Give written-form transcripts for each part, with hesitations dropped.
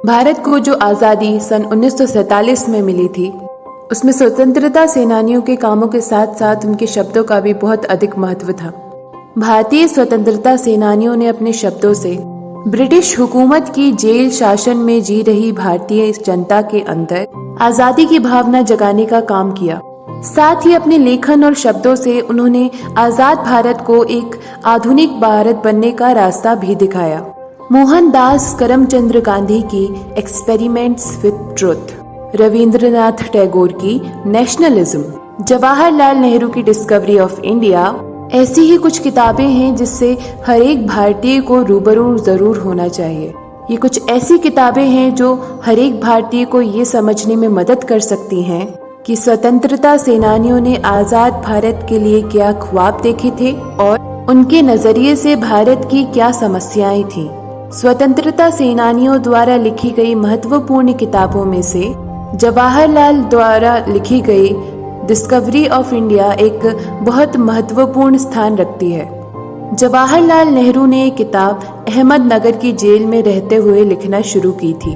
भारत को जो आज़ादी सन 1947 में मिली थी, उसमें स्वतंत्रता सेनानियों के कामों के साथ साथ उनके शब्दों का भी बहुत अधिक महत्व था। भारतीय स्वतंत्रता सेनानियों ने अपने शब्दों से ब्रिटिश हुकूमत की जेल शासन में जी रही भारतीय जनता के अंदर आज़ादी की भावना जगाने का काम किया। साथ ही अपने लेखन और शब्दों से उन्होंने आज़ाद भारत को एक आधुनिक भारत बनने का रास्ता भी दिखाया। मोहनदास करमचंद गांधी की experiments with truth, Rabindranath Tagore की नेशनलिज्म, जवाहरलाल नेहरू की डिस्कवरी ऑफ इंडिया, ऐसी ही कुछ किताबें हैं जिससे हर एक भारतीय को रूबरू जरूर होना चाहिए। ये कुछ ऐसी किताबें हैं जो हर एक भारतीय को ये समझने में मदद कर सकती हैं कि स्वतंत्रता सेनानियों ने आजाद भारत के लिए क्या ख्वाब देखे थे और उनके नजरिए से भारत की क्या समस्याएं थी। स्वतंत्रता सेनानियों द्वारा लिखी गई महत्वपूर्ण किताबों में से जवाहरलाल द्वारा लिखी गई डिस्कवरी ऑफ इंडिया एक बहुत महत्वपूर्ण स्थान रखती है। जवाहरलाल नेहरू ने ये किताब अहमदनगर की जेल में रहते हुए लिखना शुरू की थी।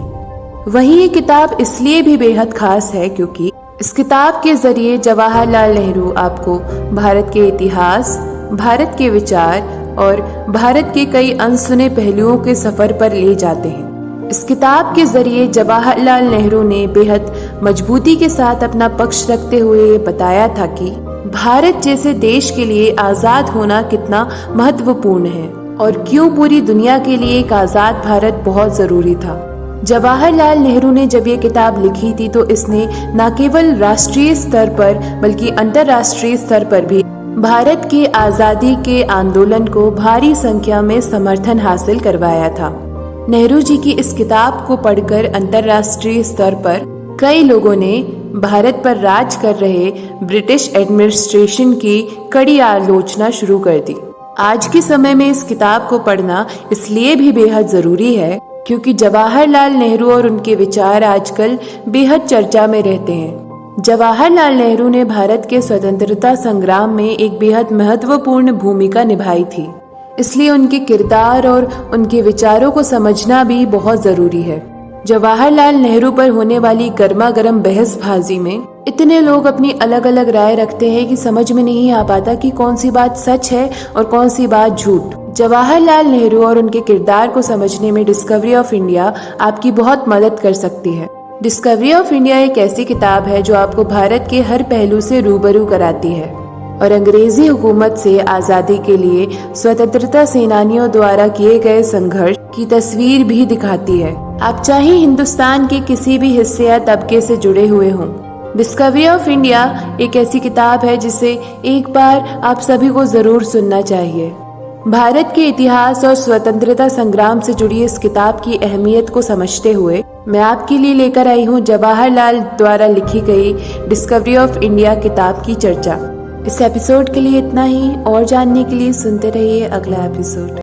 वहीं ये किताब इसलिए भी बेहद खास है क्योंकि इस किताब के जरिए जवाहरलाल नेहरू आपको भारत के इतिहास, भारत के विचार और भारत के कई अनसुने पहलुओं के सफर पर ले जाते हैं। इस किताब के जरिए जवाहरलाल नेहरू ने बेहद मजबूती के साथ अपना पक्ष रखते हुए ये बताया था कि भारत जैसे देश के लिए आजाद होना कितना महत्वपूर्ण है और क्यों पूरी दुनिया के लिए एक आजाद भारत बहुत जरूरी था। जवाहरलाल नेहरू ने जब ये किताब लिखी थी तो इसने न केवल राष्ट्रीय स्तर पर बल्कि अंतर्राष्ट्रीय स्तर पर भी भारत के आजादी के आंदोलन को भारी संख्या में समर्थन हासिल करवाया था। नेहरू जी की इस किताब को पढ़कर अंतर्राष्ट्रीय स्तर पर कई लोगों ने भारत पर राज कर रहे ब्रिटिश एडमिनिस्ट्रेशन की कड़ी आलोचना शुरू कर दी। आज के समय में इस किताब को पढ़ना इसलिए भी बेहद जरूरी है क्योंकि जवाहरलाल नेहरू और उनके विचार आजकल बेहद चर्चा में रहते हैं। जवाहरलाल नेहरू ने भारत के स्वतंत्रता संग्राम में एक बेहद महत्वपूर्ण भूमिका निभाई थी, इसलिए उनके किरदार और उनके विचारों को समझना भी बहुत जरूरी है। जवाहरलाल नेहरू पर होने वाली गर्मा गर्म बहसबाजी में इतने लोग अपनी अलग अलग राय रखते हैं कि समझ में नहीं आ पाता कि कौन सी बात सच है और कौन सी बात झूठ। जवाहरलाल नेहरू और उनके किरदार को समझने में डिस्कवरी ऑफ इंडिया आपकी बहुत मदद कर सकती है। डिस्कवरी ऑफ इंडिया एक ऐसी किताब है जो आपको भारत के हर पहलू से रूबरू कराती है और अंग्रेजी हुकूमत से आजादी के लिए स्वतंत्रता सेनानियों द्वारा किए गए संघर्ष की तस्वीर भी दिखाती है। आप चाहे हिंदुस्तान के किसी भी हिस्से या तबके से जुड़े हुए हों, डिस्कवरी ऑफ इंडिया एक ऐसी किताब है जिसे एक बार आप सभी को जरूर सुनना चाहिए। भारत के इतिहास और स्वतंत्रता संग्राम से जुड़ी इस किताब की अहमियत को समझते हुए मैं आपके लिए लेकर आई हूँ जवाहरलाल द्वारा लिखी गई डिस्कवरी ऑफ इंडिया किताब की चर्चा। इस एपिसोड के लिए इतना ही, और जानने के लिए सुनते रहिए अगला एपिसोड।